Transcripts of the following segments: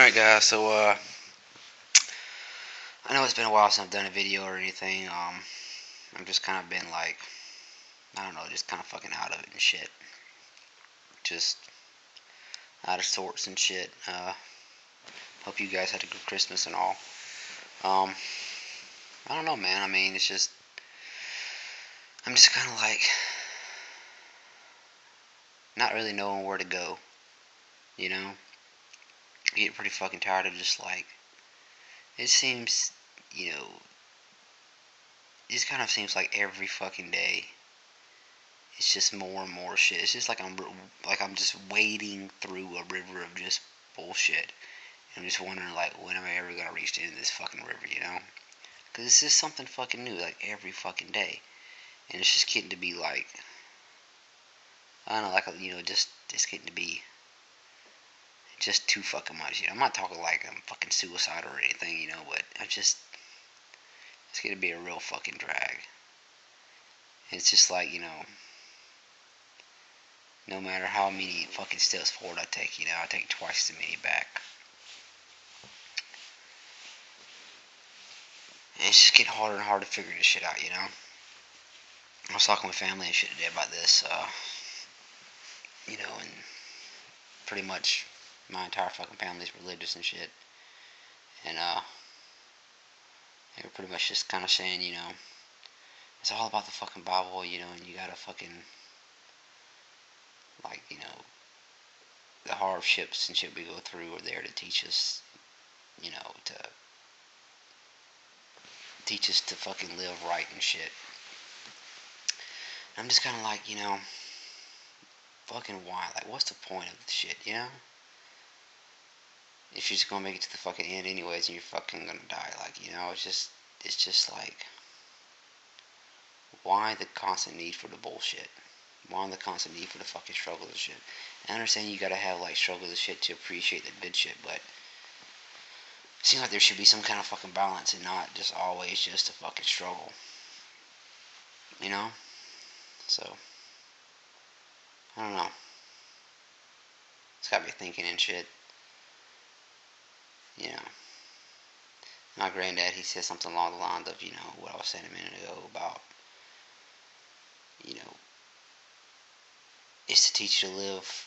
Alright guys, so I know it's been a while since I've done a video or anything. I've just kind of been like, I don't know, just kind of fucking out of it and shit. Just out of sorts and shit. Hope you guys had a good Christmas and all. Um, I don't know, man. I mean, it's just, I'm just kind of like, not really knowing where to go. You know? I get pretty fucking tired of just like, it seems, you know, it just kind of seems like every fucking day it's just more and more shit. It's just like I'm just wading through a river of just bullshit. I'm just wondering like when am I ever gonna reach the end of this fucking river, you know? Because it's just something fucking new like every fucking day, and it's just getting to be like I don't know, like just it's getting to be just too fucking much. You know, I'm not talking like I'm fucking suicidal or anything, you know, but it's gonna be a real fucking drag. And it's just like no matter how many fucking steps forward I take, I take twice as many back. And it's just getting harder and harder to figure this shit out, you know? I was talking with family and shit today about this, and pretty much my entire fucking family's religious and shit. And, they were pretty much just kind of saying, it's all about the fucking Bible, and you gotta fucking, like, the hardships and shit we go through are there to teach us, to teach us to fucking live right and shit. And I'm just kind of like, fucking why? Like, what's the point of the shit, If you're just gonna make it to the fucking end anyways and you're fucking gonna die, like, it's just like, why the constant need for the bullshit? Why the constant need for the fucking struggle and shit? I understand you gotta have, like, struggle and shit to appreciate the good shit, but it seems like there should be some kind of fucking balance and not just always just a fucking struggle. You know? So, I don't know. It's got me thinking and shit. My granddad, he said something along the lines of, what I was saying a minute ago about, you know, it's to teach you to live,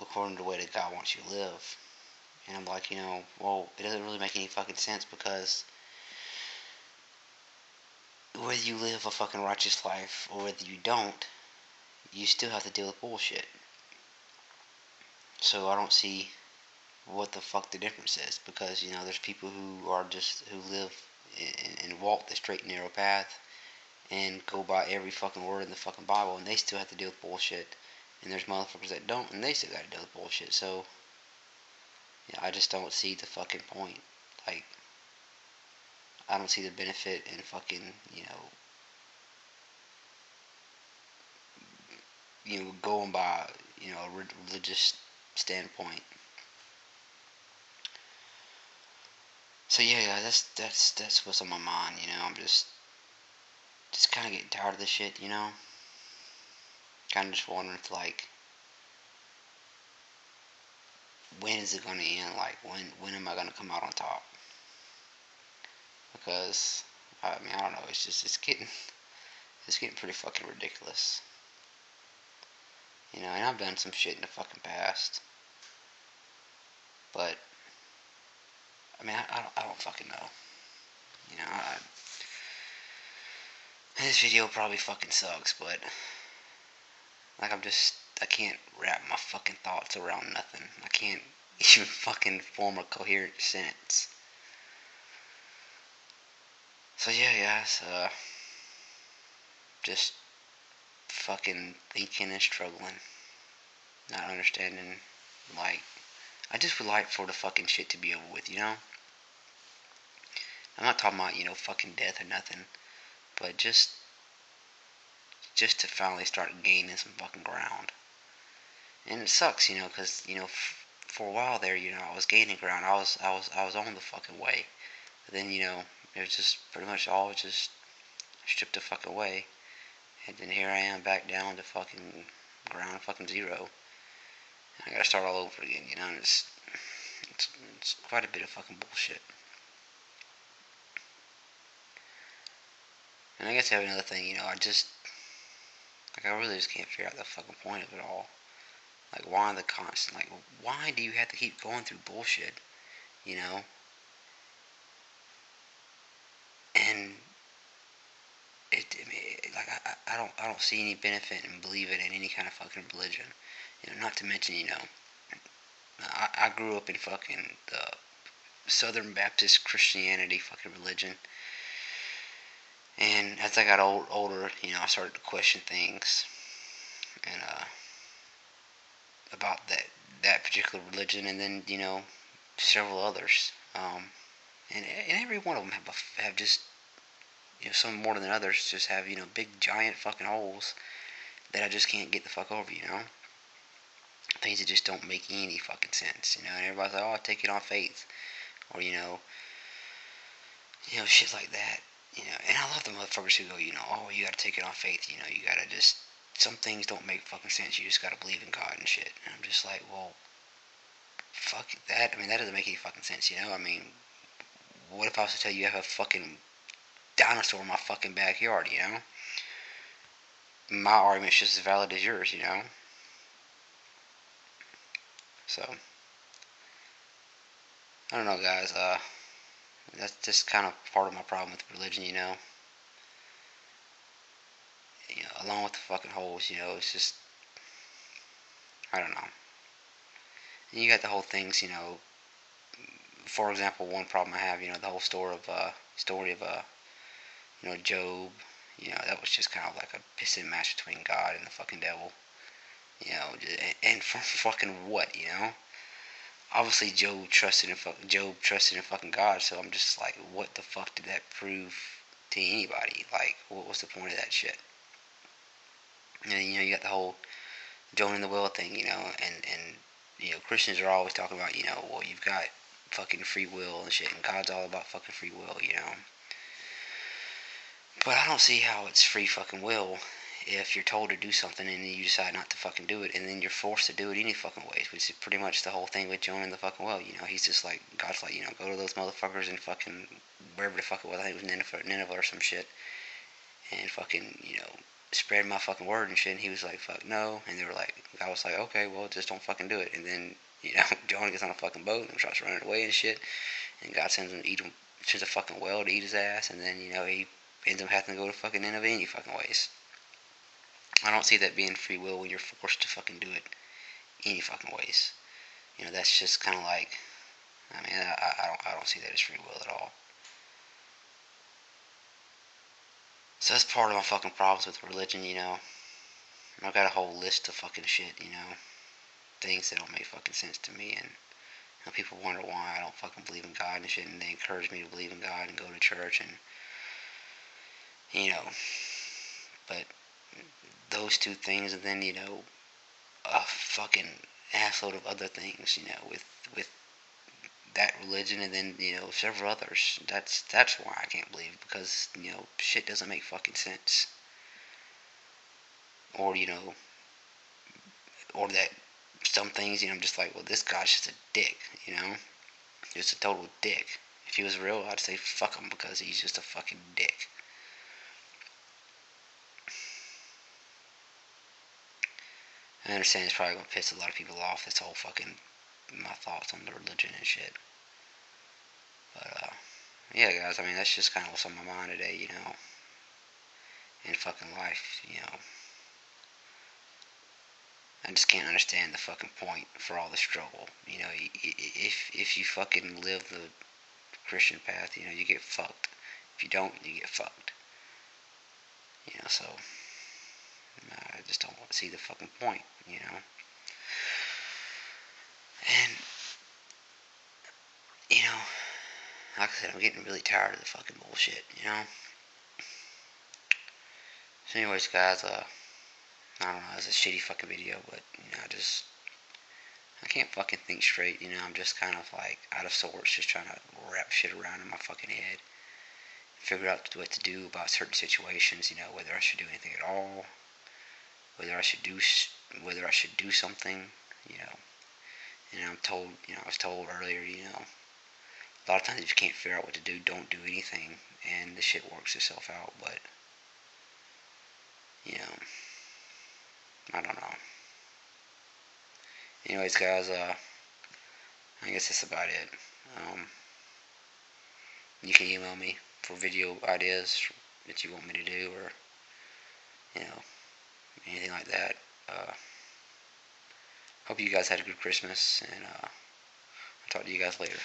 according to the way that God wants you to live. And I'm like, well, it doesn't really make any fucking sense because whether you live a fucking righteous life or whether you don't, you still have to deal with bullshit. So I don't see what the fuck the difference is because, there's people who live and walk the straight and narrow path and go by every fucking word in the fucking Bible and they still have to deal with bullshit. And there's motherfuckers that don't and they still gotta deal with bullshit. So, I just don't see the fucking point. Like, I don't see the benefit in fucking, going by, a religious standpoint. So yeah, that's what's on my mind. I'm just kind of getting tired of this shit. Kind of just wondering if like, when is it gonna end? Like, when am I gonna come out on top? Because I mean, I don't know. It's getting pretty fucking ridiculous. And I've done some shit in the fucking past, but I mean, I don't fucking know. This video probably fucking sucks, but like I can't wrap my fucking thoughts around nothing. I can't even fucking form a coherent sentence. So yeah, guys, just fucking thinking and struggling, not understanding. Like, I just would like for the fucking shit to be over with, I'm not talking about fucking death or nothing, but just to finally start gaining some fucking ground. And it sucks, because for a while there, I was gaining ground. I was on the fucking way. But then, it was just pretty much all just stripped the fuck away. And then here I am back down to fucking ground fucking zero. And I gotta start all over again, and it's It's quite a bit of fucking bullshit. And I guess I have another thing, I really just can't figure out the fucking point of it all. Like, why the constant, why do you have to keep going through bullshit, you know? And I don't see any benefit in believing in any kind of fucking religion. Not to mention, I grew up in fucking the Southern Baptist Christianity fucking religion. And as I got older, I started to question things and about that particular religion, and then several others. And every one of them have just some more than others just have big giant fucking holes that I just can't get the fuck over. Things that just don't make any fucking sense. And everybody's like, oh, take it on faith, or shit like that. And I love the motherfuckers who go, oh, you gotta take it on faith. You gotta just, some things don't make fucking sense. You just gotta believe in God and shit. And I'm just like, well, fuck that. I mean, that doesn't make any fucking sense. I mean, what if I was to tell you I have a fucking dinosaur in my fucking backyard? My argument's just as valid as yours. So I don't know, guys. That's just kind of part of my problem with religion. Along with the fucking holes. It's just, I don't know. And you got the whole things. For example, one problem I have. The whole story of Job. That was just kind of like a pissing match between God and the fucking devil. And for fucking what? Obviously Job trusted in fucking God. So I'm just like, what the fuck did that prove to anybody? Like, what was the point of that shit? And you got the whole joining the will thing. And Christians are always talking about, well, you've got fucking free will and shit, and God's all about fucking free will. But I don't see how it's free fucking will if you're told to do something and then you decide not to fucking do it, and then you're forced to do it any fucking ways, which is pretty much the whole thing with joining the fucking well. He's just like, God's like, go to those motherfuckers and fucking wherever the fuck it was, I think it was Nineveh or some shit, and fucking, spread my fucking word and shit, and he was like, fuck no, and they were like, I was like, okay, well, just don't fucking do it, and then, Jonah gets on a fucking boat and starts running away and shit, and God sends to the fucking well to eat his ass, and then, he ends up having to go to fucking Nineveh any fucking ways. I don't see that being free will when you're forced to fucking do it any fucking ways. That's just kind of like, I mean, I don't see that as free will at all. So that's part of my fucking problems with religion. I've got a whole list of fucking shit. Things that don't make fucking sense to me, and people wonder why I don't fucking believe in God and shit, and they encourage me to believe in God and go to church, and but those two things, and then a fucking assload of other things, with that religion, and then several others. That's why I can't believe, because shit doesn't make fucking sense, or or that some things, I'm just like, well, this guy's just a dick, just a total dick. If he was real, I'd say fuck him, because he's just a fucking dick. I understand it's probably gonna piss a lot of people off, this whole fucking, my thoughts on the religion and shit. But, yeah, guys, I mean, that's just kind of what's on my mind today, in fucking life, I just can't understand the fucking point for all the struggle. If you fucking live the Christian path, you get fucked. If you don't, you get fucked. So I just don't see the fucking point, And like I said, I'm getting really tired of the fucking bullshit. So, anyways, guys, I don't know, it's a shitty fucking video, but I can't fucking think straight. I'm just kind of like out of sorts, just trying to wrap shit around in my fucking head, figure out what to do about certain situations. Whether I should do anything at all, whether I should do something, I was told earlier, a lot of times if you can't figure out what to do, don't do anything, and the shit works itself out. But you know, I don't know. Anyways, guys, I guess that's about it. Um, you can email me for video ideas that you want me to do, or anything like that. Hope you guys had a good Christmas, and I'll talk to you guys later.